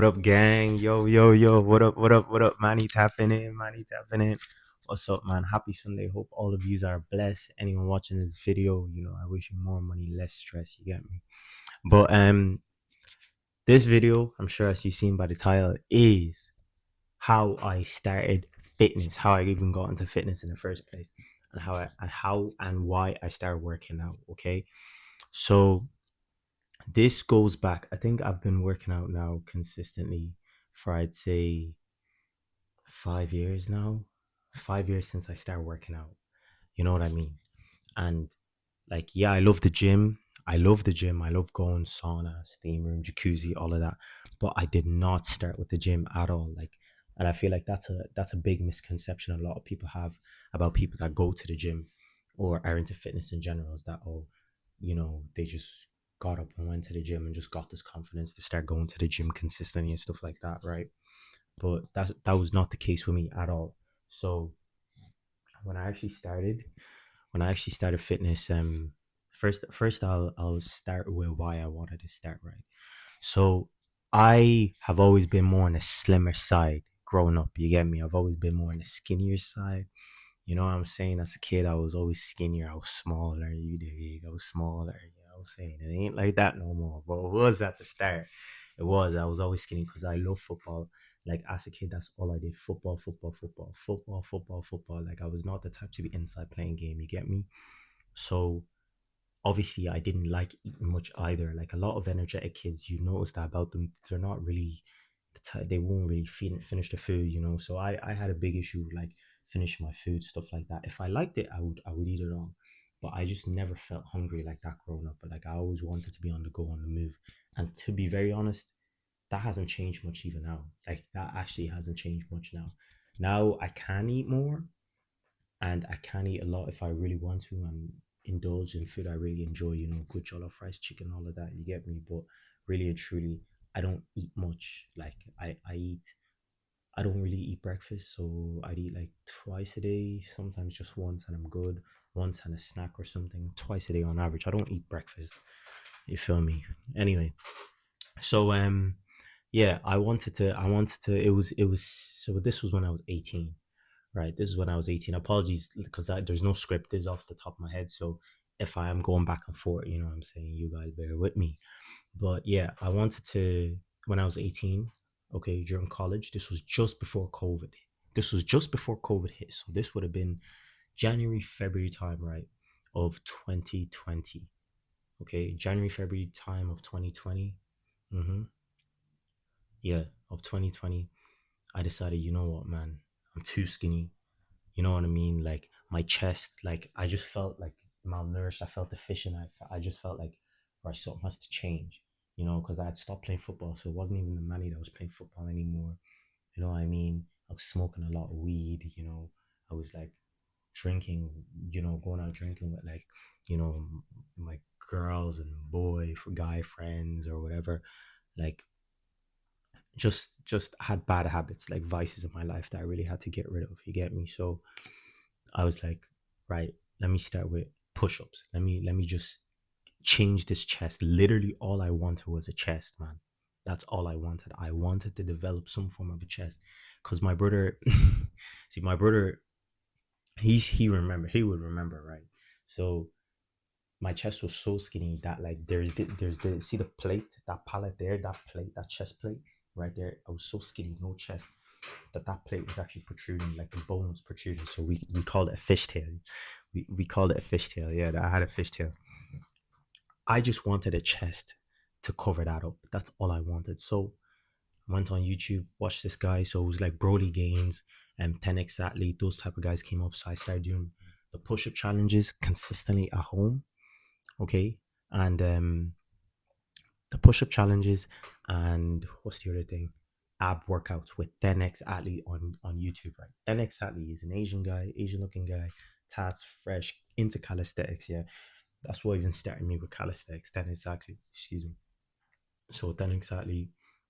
What up, gang? Yo, yo, yo. What up, what up, what up? Manny tapping in, Manny tapping in. What's up, man? Happy Sunday. Hope all of yous are blessed. Anyone watching this video, I wish you more money, less stress. You get me? But this video, I'm sure as you've seen by the title, is how I started fitness, how I even got into fitness in the first place, and how and why I started working out. Okay, so this goes back. I think I've been working out now consistently for I'd say 5 years now. 5 years since I started working out. You know what I mean? And like, yeah, I love the gym. I love the gym. I love going sauna, steam room, jacuzzi, all of that. But I did not start with the gym at all. Like, and I feel like that's a big misconception a lot of people have about people that go to the gym or are into fitness in general, is that, oh, they just got up and went to the gym and just got this confidence to start going to the gym consistently and stuff like that, right? But that was not the case with me at all. So when I actually started, fitness, first I'll start with why I wanted to start, right? So I have always been more on the slimmer side growing up. You get me? I've always been more on the skinnier side. You know what I'm saying? As a kid, I was always skinnier. I was smaller. You dig? I was smaller. You know what I'm saying? It ain't like that no more. But it was at the start. It was. I was always skinny because I love football. Like as a kid, that's all I did. Football, football, football, football, football, football. Like I was not the type to be inside playing game. You get me? So obviously I didn't like eating much either. Like a lot of energetic kids, you notice that about them. They're not really they won't really finish the food, So I had a big issue with like finishing my food, stuff like that. If I liked it, I would eat it all. But I just never felt hungry like that growing up. But like I always wanted to be on the go, on the move. And to be very honest, that hasn't changed much even now. Like that actually hasn't changed much now. Now I can eat more, and I can eat a lot if I really want to and indulge in food I really enjoy, good jollof rice, chicken, all of that. You get me? But really and truly, I don't eat much. Like I don't really eat breakfast, so I'd eat like twice a day, sometimes just once, and I'm good. Once and a snack or something, twice a day on average. I don't eat breakfast. You feel me? Anyway, so yeah, I wanted to. It was so this was when I was 18. Right, this is when I was 18. Apologies because there's no script. This is off the top of my head. So if I am going back and forth, you know what I'm saying, you guys bear with me. But yeah, I wanted to, when I was 18, okay, during college, this was just before COVID. This was just before COVID hit. So this would have been January, February time, right, of 2020. Okay, January, February time of 2020. Mm-hmm. Yeah, of 2020. I decided, you know what, man, I'm too skinny. You know what I mean? Like my chest, like I just felt like malnourished. I felt deficient. I just felt like, right, something has to change, because I had stopped playing football. So it wasn't even the money that was playing football anymore. You know what I mean? I was smoking a lot of weed, I was like drinking, going out drinking with like, my girls and guy friends or whatever. Like just had bad habits, like vices in my life that I really had to get rid of. You get me? So I was like, right, let me start with push-ups. Let me just change this chest. Literally all I wanted was a chest, man. That's all I wanted. I wanted to develop some form of a chest. Cause my brother see my brother, he would remember, right? So my chest was so skinny that like there's the see the plate, that pallet there, that plate, that chest plate right there. I was so skinny, no chest, that plate was actually protruding, like the bone was protruding. So we called it a fishtail. We called it a fishtail. Yeah, I had a fishtail. I just wanted a chest to cover that up. That's all I wanted. So I went on YouTube, watched this guy. So it was like Broly Gaines and 10x Athlete. Those type of guys came up. So I started doing the push-up challenges consistently at home. Okay. And the push-up challenges, and what's the other thing, ab workouts with 10x Athlete on YouTube, right? 10x Athlete is an Asian guy, Asian looking guy, tats, fresh, into calisthenics. Yeah, that's what even started me with calisthenics. 10x Athlete, excuse me. So 10x Athlete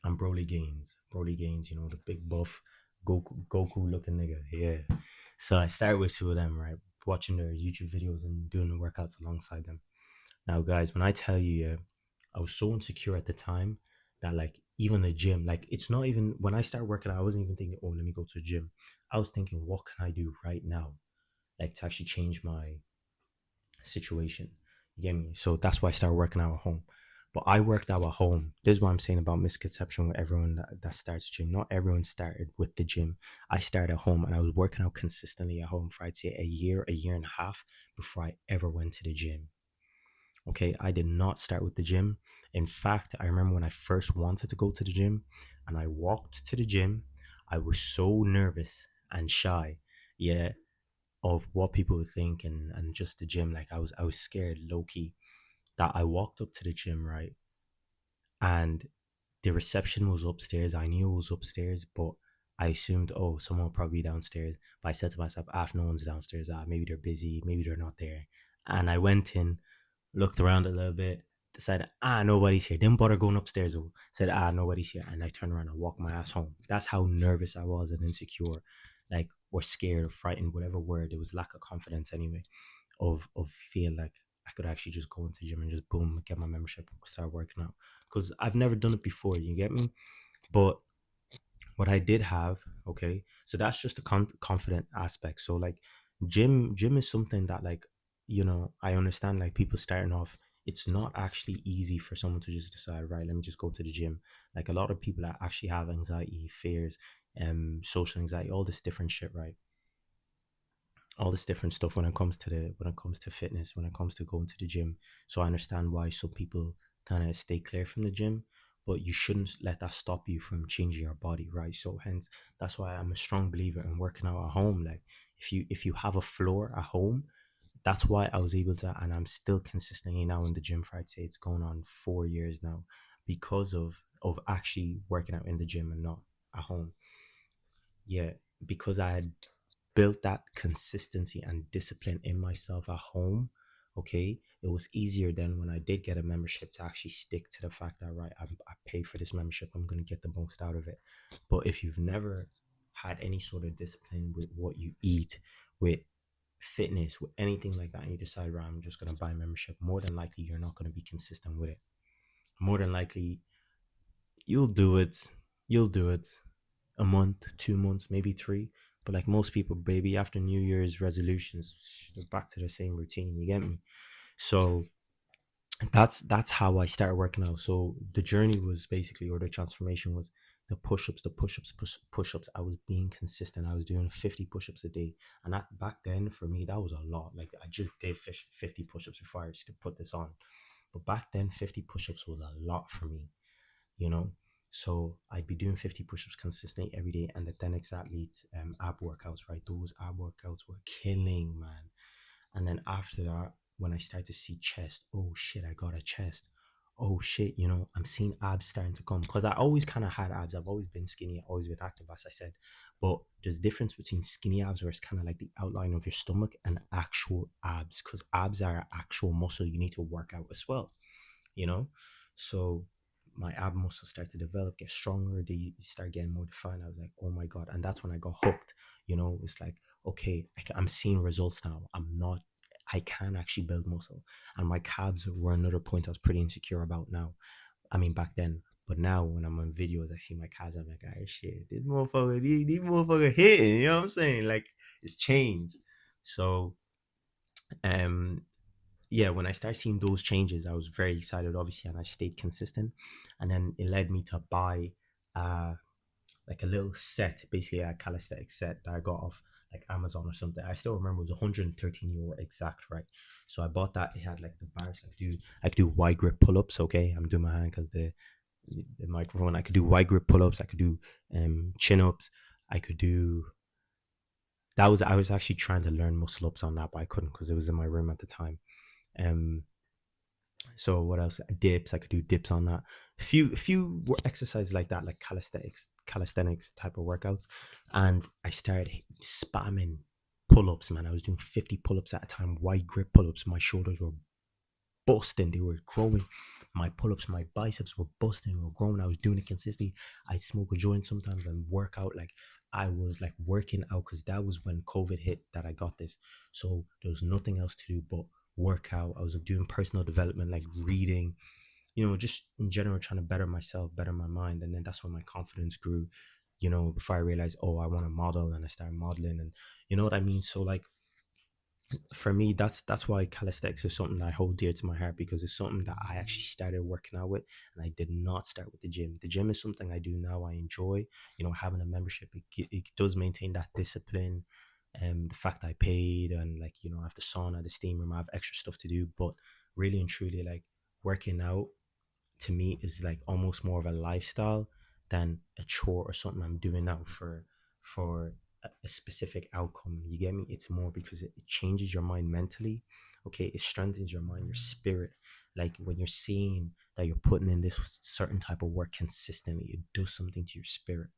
and Broly Gaines, the big buff Goku looking nigga. Yeah. So I started with two of them, right, watching their YouTube videos and doing the workouts alongside them. Now, guys, when I tell you, I was so insecure at the time that, like, even the gym. Like it's not even when I started working out, I wasn't even thinking, oh, let me go to the gym. I was thinking, what can I do right now, like to actually change my situation. You get me? So that's why I started working out at home. But I worked out at home. This is what I'm saying about misconception with everyone that starts gym. Not everyone started with the gym. I started at home and I was working out consistently at home for I'd say a year and a half before I ever went to the gym. Okay, I did not start with the gym. In fact, I remember when I first wanted to go to the gym and I walked to the gym, I was so nervous and shy. Yeah, of what people would think and just the gym. Like I was scared low key that I walked up to the gym, right? And the reception was upstairs. I knew it was upstairs, but I assumed, oh, someone will probably be downstairs. But I said to myself, ah, if no one's downstairs, maybe they're busy, maybe they're not there. And I went in, looked around a little bit, decided, nobody's here. Didn't bother going upstairs. Though. Said, nobody's here. And I turned around and walked my ass home. That's how nervous I was and insecure, like, or scared or frightened, whatever word. It was lack of confidence anyway, of feel like I could actually just go into the gym and just boom, get my membership, start working out. Because I've never done it before, you get me? But what I did have, okay, so that's just the confident aspect. So like gym is something that like, I understand like people starting off, it's not actually easy for someone to just decide, right, let me just go to the gym. Like a lot of people that actually have anxiety, fears, social anxiety, all this different shit, right? All this different stuff when it comes to fitness, when it comes to going to the gym. So I understand why some people kind of stay clear from the gym, but you shouldn't let that stop you from changing your body, right? So hence that's why I'm a strong believer in working out at home. Like if you have a floor at home, that's why I was able to, and I'm still consistently now in the gym for I'd say it's going on 4 years now, because of actually working out in the gym and not at home. Yeah, because I had built that consistency and discipline in myself at home. Okay, it was easier then when I did get a membership to actually stick to the fact that, right, I paid for this membership, I'm going to get the most out of it. But if you've never had any sort of discipline with what you eat, with fitness, with anything like that, and you decide, right, I'm just going to buy a membership, more than likely you're not going to be consistent with it. More than likely you'll do it. You'll do it a month, 2 months, maybe three. But like most people, baby, after New Year's resolutions, they're back to the same routine. You get me? So that's how I started working out. So the journey was basically, or the transformation was the push-ups, push-ups. I was being consistent. I was doing 50 push-ups a day, and that back then for me that was a lot. Like I just did 50 push-ups before I used to put this on, but back then 50 push-ups was a lot for me, you know. So I'd be doing 50 push-ups consistently every day, and the 10x athletes ab workouts, right? Those ab workouts were killing, man. And then after that, when I started to see chest, oh shit, I got a chest. Oh shit, I'm seeing abs starting to come, because I always kind of had abs. I've always been skinny, always been active, as I said. But there's a difference between skinny abs, where it's kind of like the outline of your stomach, and actual abs, because abs are actual muscle you need to work out as well, you know? So my ab muscles start to develop, get stronger, they start getting more defined. I was like, oh my God. And that's when I got hooked. It's like, okay, I'm seeing results now. I can actually build muscle. And my calves were another point I was pretty insecure about now. I mean, back then. But now when I'm on videos, I see my calves, I'm like, ah, shit, these motherfucker hitting, you know what I'm saying? Like, it's changed. So, um, yeah, when I started seeing those changes, I was very excited, obviously, and I stayed consistent. And then it led me to buy uh like a little set, basically a calisthenics set that I got off like Amazon or something. I still remember it was 113 euro exact, right? So I bought that. It had like the bars. I could do wide grip pull ups. Okay, I'm doing my hand because the microphone. I could do wide grip pull ups. I could do chin ups. I could do I was actually trying to learn muscle ups on that, but I couldn't because it was in my room at the time. Um, so what else? Dips. I could do dips on that. Few exercises like that, like calisthenics type of workouts. And I started spamming pull-ups, man. I was doing 50 pull-ups at a time, wide grip pull-ups. My shoulders were busting. They were growing. My pull-ups, my biceps were busting, they were growing. I was doing it consistently. I'd smoke a joint sometimes and work out like I was like working out, because that was when COVID hit that I got this. So there was nothing else to do but work out. I was doing personal development, like reading, just in general trying to better myself, better my mind. And then that's when my confidence grew, before I realized, oh, I want to model, and I started modeling, and you know what I mean? So like for me, that's why calisthenics is something that I hold dear to my heart, because it's something that I actually started working out with, and I did not start with the gym. The gym is something I do now. I enjoy, having a membership. It does maintain that discipline, and the fact I paid, and like I have the sauna, the steam room, I have extra stuff to do. But really and truly, like working out to me is like almost more of a lifestyle than a chore or something I'm doing now for a specific outcome. You get me? It's more because it changes your mind mentally. Okay, it strengthens your mind, your spirit. Like when you're seeing that you're putting in this certain type of work consistently, it does something to your spirit.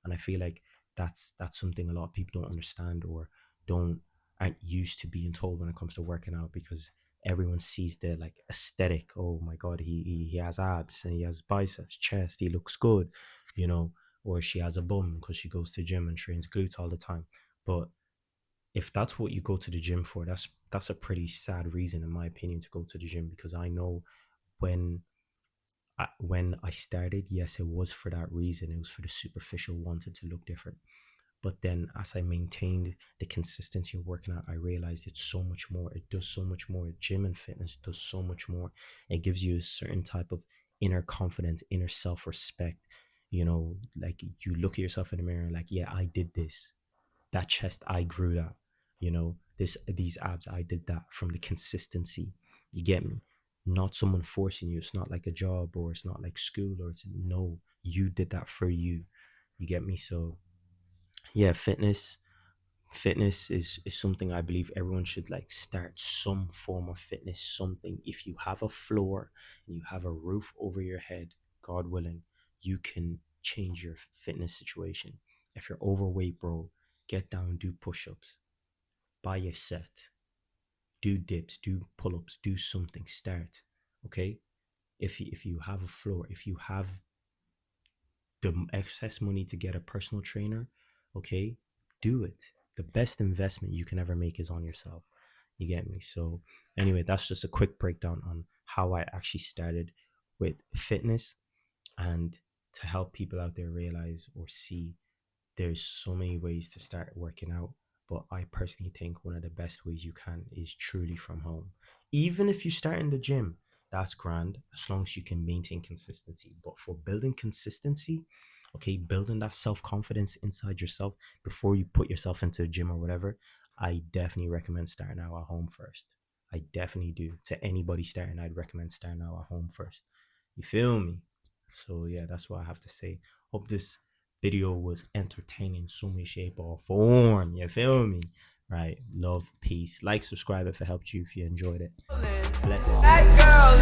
And I feel like that's something a lot of people don't understand, or don't aren't used to being told when it comes to working out, because everyone sees the like aesthetic. Oh my god, he has abs and he has biceps, chest, he looks good, you know, or she has a bum because she goes to gym and trains glutes all the time. But if that's what you go to the gym for, that's a pretty sad reason in my opinion to go to the gym, because I know when when I started, yes, it was for that reason. It was for the superficial, wanted to look different. But then as I maintained the consistency of working out, I realized it's so much more. It does so much more. Gym and fitness does so much more. It gives you a certain type of inner confidence, inner self respect. Like you look at yourself in the mirror, like, yeah, I did this. That chest, I grew that. These abs, I did that from the consistency. You get me? Not someone forcing you. It's not like a job, or it's not like school, or it's no, you did that for you. You get me? So yeah, fitness is something I believe everyone should like start some form of fitness, something. If you have a floor and you have a roof over your head, God willing, you can change your fitness situation. If you're overweight, bro, get down, do push-ups, buy a set, do dips, do pull-ups, do something, start. Okay? If you have a floor, if you have the excess money to get a personal trainer, okay, do it. The best investment you can ever make is on yourself. You get me? So, anyway, that's just a quick breakdown on how I actually started with fitness, and to help people out there realize or see there's so many ways to start working out. But I personally think one of the best ways you can is truly from home. Even if you start in the gym, that's grand as long as you can maintain consistency. But for building consistency, okay, building that self confidence inside yourself before you put yourself into a gym or whatever, I definitely recommend starting out at home first. I definitely do. To anybody starting, I'd recommend starting out at home first. You feel me? So yeah, that's what I have to say. Hope this video was entertaining in some way, shape, or form. You feel me? Right. Love, peace. Like, subscribe if it helped you, if you enjoyed it. Bless it.